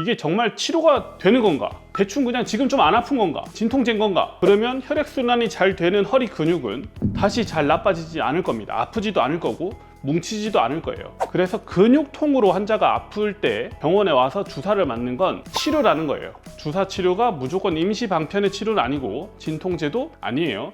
이게 정말 치료가 되는 건가? 대충 그냥 지금 좀 안 아픈 건가? 진통제인 건가? 그러면 혈액순환이 잘 되는 허리 근육은 다시 잘 나빠지지 않을 겁니다. 아프지도 않을 거고 뭉치지도 않을 거예요. 그래서 근육통으로 환자가 아플 때 병원에 와서 주사를 맞는 건 치료라는 거예요. 주사 치료가 무조건 임시 방편의 치료는 아니고 진통제도 아니에요.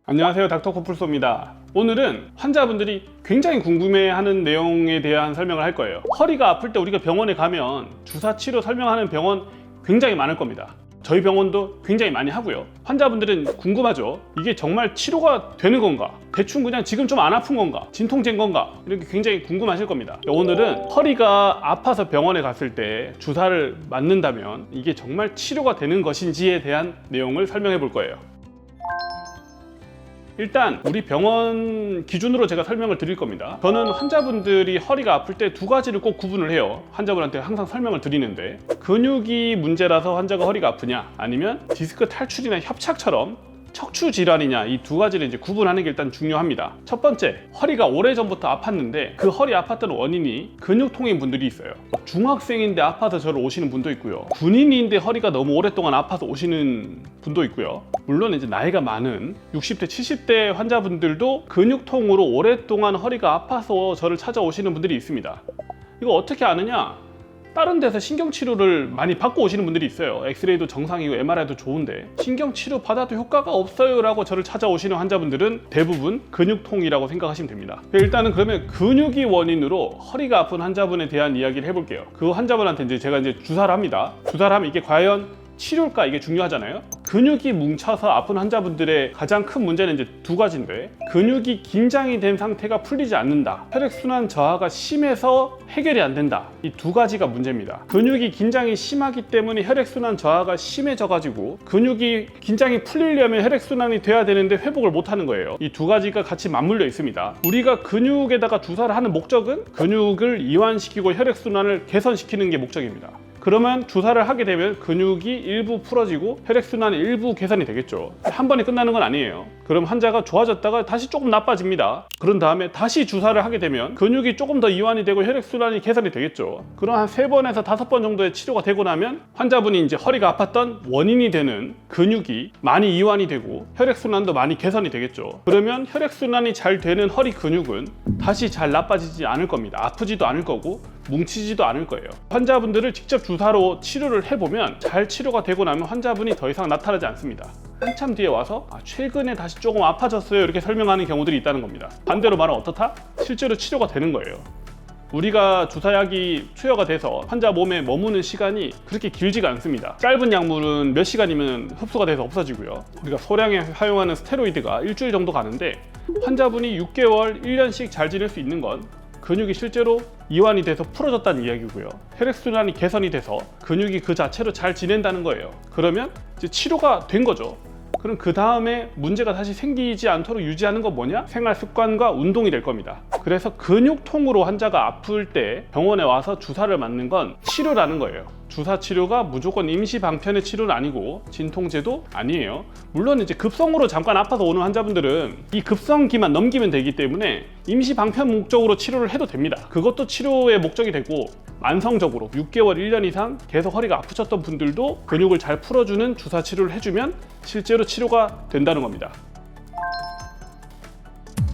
안녕하세요, 닥터 코뿔소입니다. 오늘은 환자분들이 굉장히 궁금해하는 내용에 대한 설명을 할 거예요. 허리가 아플 때 우리가 병원에 가면 주사 치료 설명하는 병원 굉장히 많을 겁니다. 저희 병원도 굉장히 많이 하고요. 환자분들은 궁금하죠. 이게 정말 치료가 되는 건가? 대충 그냥 지금 좀 안 아픈 건가? 진통제인 건가? 이렇게 굉장히 궁금하실 겁니다. 오늘은 허리가 아파서 병원에 갔을 때 주사를 맞는다면 이게 정말 치료가 되는 것인지에 대한 내용을 설명해 볼 거예요. 일단 우리 병원 기준으로 제가 설명을 드릴 겁니다. 저는 환자분들이 허리가 아플 때 두 가지를 꼭 구분을 해요. 환자분한테 항상 설명을 드리는데, 근육이 문제라서 환자가 허리가 아프냐, 아니면 디스크 탈출이나 협착처럼 척추 질환이냐, 이 두 가지를 이제 구분하는 게 일단 중요합니다. 첫 번째, 허리가 오래전부터 아팠는데 그 허리 아팠던 원인이 근육통인 분들이 있어요. 중학생인데 아파서 저를 오시는 분도 있고요. 군인인데 허리가 너무 오랫동안 아파서 오시는 분도 있고요. 물론 이제 나이가 많은 60대, 70대 환자분들도 근육통으로 오랫동안 허리가 아파서 저를 찾아오시는 분들이 있습니다. 이거 어떻게 아느냐? 다른 데서 신경치료를 많이 받고 오시는 분들이 있어요. 엑스레이도 정상이고 MRI도 좋은데 신경치료 받아도 효과가 없어요 라고 저를 찾아오시는 환자분들은 대부분 근육통이라고 생각하시면 됩니다. 일단은 그러면 근육이 원인으로 허리가 아픈 환자분에 대한 이야기를 해볼게요. 그 환자분한테 제가 주사를 합니다. 주사를 하면 이게 과연 치료일까? 이게 중요하잖아요. 근육이 뭉쳐서 아픈 환자분들의 가장 큰 문제는 이제 두 가지인데, 근육이 긴장이 된 상태가 풀리지 않는다, 혈액순환 저하가 심해서 해결이 안 된다. 이 두 가지가 문제입니다. 근육이 긴장이 심하기 때문에 혈액순환 저하가 심해져 가지고 근육이 긴장이 풀리려면 혈액순환이 돼야 되는데 회복을 못 하는 거예요. 이 두 가지가 같이 맞물려 있습니다. 우리가 근육에다가 주사를 하는 목적은 근육을 이완시키고 혈액순환을 개선시키는 게 목적입니다. 그러면 주사를 하게 되면 근육이 일부 풀어지고 혈액순환이 일부 개선이 되겠죠. 한 번에 끝나는 건 아니에요. 그럼 환자가 좋아졌다가 다시 조금 나빠집니다. 그런 다음에 다시 주사를 하게 되면 근육이 조금 더 이완이 되고 혈액순환이 개선이 되겠죠. 그럼 한 3번에서 5번 정도의 치료가 되고 나면 환자분이 이제 허리가 아팠던 원인이 되는 근육이 많이 이완이 되고 혈액순환도 많이 개선이 되겠죠. 그러면 혈액순환이 잘 되는 허리 근육은 다시 잘 나빠지지 않을 겁니다. 아프지도 않을 거고 뭉치지도 않을 거예요. 환자분들을 직접 주사로 치료를 해보면 잘 치료가 되고 나면 환자분이 더 이상 나타나지 않습니다. 한참 뒤에 와서 최근에 다시 조금 아파졌어요 이렇게 설명하는 경우들이 있다는 겁니다. 반대로 말하면 어떻다? 실제로 치료가 되는 거예요. 우리가 주사약이 투여가 돼서 환자 몸에 머무는 시간이 그렇게 길지가 않습니다. 짧은 약물은 몇 시간이면 흡수가 돼서 없어지고요. 우리가 소량에 사용하는 스테로이드가 일주일 정도 가는데, 환자분이 6개월, 1년씩 잘 지낼 수 있는 건 근육이 실제로 이완이 돼서 풀어졌다는 이야기고요. 혈액순환이 개선이 돼서 근육이 그 자체로 잘 지낸다는 거예요. 그러면 이제 치료가 된 거죠. 그럼 그 다음에 문제가 다시 생기지 않도록 유지하는 건 뭐냐? 생활 습관과 운동이 될 겁니다. 그래서 근육통으로 환자가 아플 때 병원에 와서 주사를 맞는 건 치료라는 거예요. 주사 치료가 무조건 임시 방편의 치료는 아니고 진통제도 아니에요. 물론 이제 급성으로 잠깐 아파서 오는 환자분들은 이 급성기만 넘기면 되기 때문에 임시 방편 목적으로 치료를 해도 됩니다. 그것도 치료의 목적이 되고, 만성적으로 6개월, 1년 이상 계속 허리가 아프셨던 분들도 근육을 잘 풀어주는 주사 치료를 해주면 실제로 치료가 된다는 겁니다.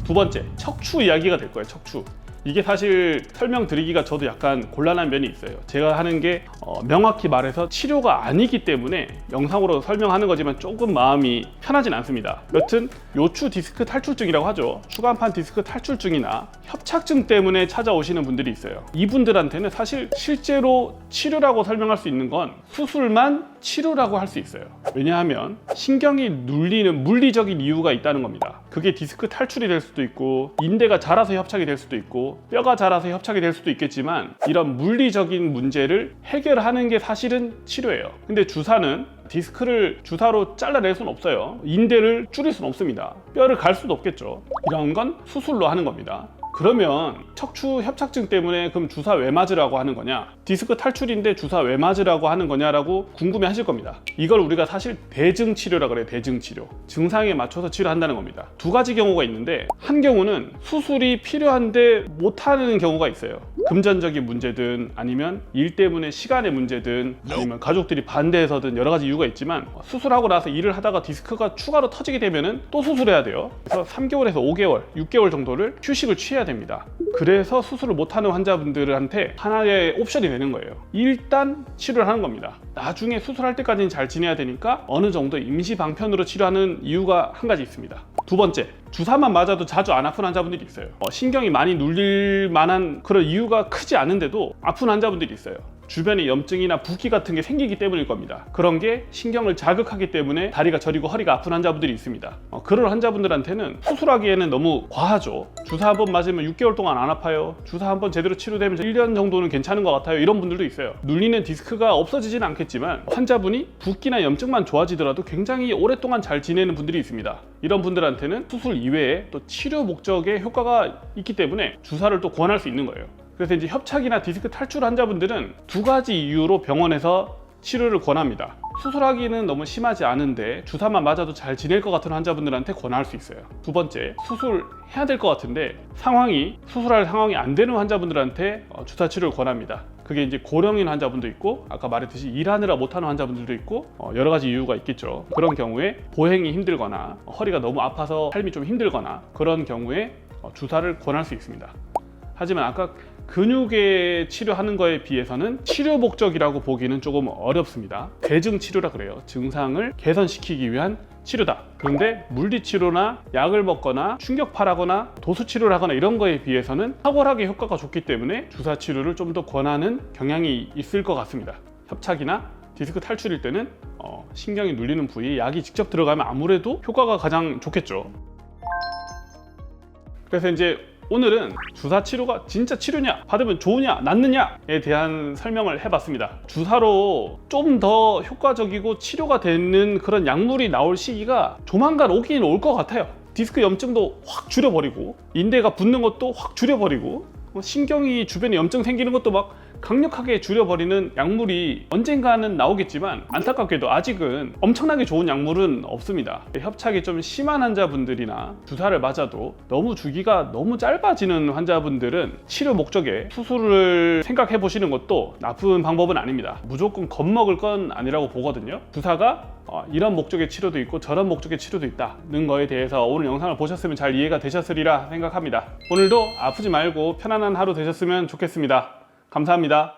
두 번째, 척추 이야기가 될 거예요. 척추. 이게 사실 설명드리기가 저도 약간 곤란한 면이 있어요. 제가 하는 게 명확히 말해서 치료가 아니기 때문에 영상으로 설명하는 거지만 조금 마음이 편하진 않습니다. 여튼 요추 디스크 탈출증이라고 하죠. 추간판 디스크 탈출증이나 협착증 때문에 찾아오시는 분들이 있어요. 이분들한테는 사실 실제로 치료라고 설명할 수 있는 건 수술만 치료라고 할 수 있어요. 왜냐하면 신경이 눌리는 물리적인 이유가 있다는 겁니다. 그게 디스크 탈출이 될 수도 있고, 인대가 자라서 협착이 될 수도 있고, 뼈가 자라서 협착이 될 수도 있겠지만, 이런 물리적인 문제를 해결하는 게 사실은 치료예요. 근데 주사는 디스크를 주사로 잘라낼 수는 없어요. 인대를 줄일 수는 없습니다. 뼈를 갈 수도 없겠죠. 이런 건 수술로 하는 겁니다. 그러면 척추 협착증 때문에 그럼 주사 왜 맞으라고 하는 거냐, 디스크 탈출인데 주사 왜 맞으라고 하는 거냐라고 궁금해 하실 겁니다. 이걸 우리가 사실 대증 치료라 그래요. 대증 치료, 증상에 맞춰서 치료한다는 겁니다. 두 가지 경우가 있는데, 한 경우는 수술이 필요한데 못하는 경우가 있어요. 금전적인 문제든 아니면 일 때문에 시간의 문제든 아니면 가족들이 반대해서든 여러 가지 이유가 있지만, 수술하고 나서 일을 하다가 디스크가 추가로 터지게 되면은 또 수술해야 돼요. 그래서 3개월에서 5개월, 6개월 정도를 휴식을 취해야 됩니다. 그래서 수술을 못하는 환자분들한테 하나의 옵션이 되는 거예요. 일단 치료를 하는 겁니다. 나중에 수술할 때까지는 잘 지내야 되니까 어느 정도 임시 방편으로 치료하는 이유가 한 가지 있습니다. 두 번째, 주사만 맞아도 자주 안 아픈 환자분들이 있어요. 신경이 많이 눌릴 만한 그런 이유가 크지 않은데도 아픈 환자분들이 있어요. 주변에 염증이나 붓기 같은 게 생기기 때문일 겁니다. 그런 게 신경을 자극하기 때문에 다리가 저리고 허리가 아픈 환자분들이 있습니다. 그런 환자분들한테는 수술하기에는 너무 과하죠. 주사 한 번 맞으면 6개월 동안 안 아파요. 주사 한 번 제대로 치료되면 1년 정도는 괜찮은 것 같아요. 이런 분들도 있어요. 눌리는 디스크가 없어지진 않겠지만 환자분이 붓기나 염증만 좋아지더라도 굉장히 오랫동안 잘 지내는 분들이 있습니다. 이런 분들한테는 수술 이외에 또 치료 목적의 효과가 있기 때문에 주사를 또 권할 수 있는 거예요. 그래서 이제 협착이나 디스크 탈출 환자분들은 두 가지 이유로 병원에서 치료를 권합니다. 수술하기는 너무 심하지 않은데 주사만 맞아도 잘 지낼 것 같은 환자분들한테 권할 수 있어요. 두 번째, 수술해야 될 것 같은데 수술할 상황이 안 되는 환자분들한테 주사 치료를 권합니다. 그게 이제 고령인 환자분도 있고, 아까 말했듯이 일하느라 못하는 환자분들도 있고, 여러 가지 이유가 있겠죠. 그런 경우에 보행이 힘들거나 허리가 너무 아파서 삶이 좀 힘들거나 그런 경우에 주사를 권할 수 있습니다. 하지만 아까 근육에 치료하는 거에 비해서는 치료 목적이라고 보기는 조금 어렵습니다. 대증 치료라 그래요. 증상을 개선시키기 위한 치료다. 그런데 물리치료나 약을 먹거나 충격파라거나 도수치료를 하거나 이런 거에 비해서는 탁월하게 효과가 좋기 때문에 주사 치료를 좀 더 권하는 경향이 있을 것 같습니다. 협착이나 디스크 탈출일 때는 신경이 눌리는 부위에 약이 직접 들어가면 아무래도 효과가 가장 좋겠죠. 그래서 이제 오늘은 주사 치료가 진짜 치료냐, 받으면 좋으냐, 낫느냐에 대한 설명을 해봤습니다. 주사로 좀 더 효과적이고 치료가 되는 그런 약물이 나올 시기가 조만간 오긴 올 것 같아요. 디스크 염증도 확 줄여버리고, 인대가 붓는 것도 확 줄여버리고, 신경이 주변에 염증 생기는 것도 막 강력하게 줄여버리는 약물이 언젠가는 나오겠지만, 안타깝게도 아직은 엄청나게 좋은 약물은 없습니다. 협착이 좀 심한 환자분들이나 주사를 맞아도 너무 주기가 너무 짧아지는 환자분들은 치료 목적에 수술을 생각해 보시는 것도 나쁜 방법은 아닙니다. 무조건 겁먹을 건 아니라고 보거든요. 주사가 이런 목적의 치료도 있고 저런 목적의 치료도 있다는 거에 대해서 오늘 영상을 보셨으면 잘 이해가 되셨으리라 생각합니다. 오늘도 아프지 말고 편안한 하루 되셨으면 좋겠습니다. 감사합니다.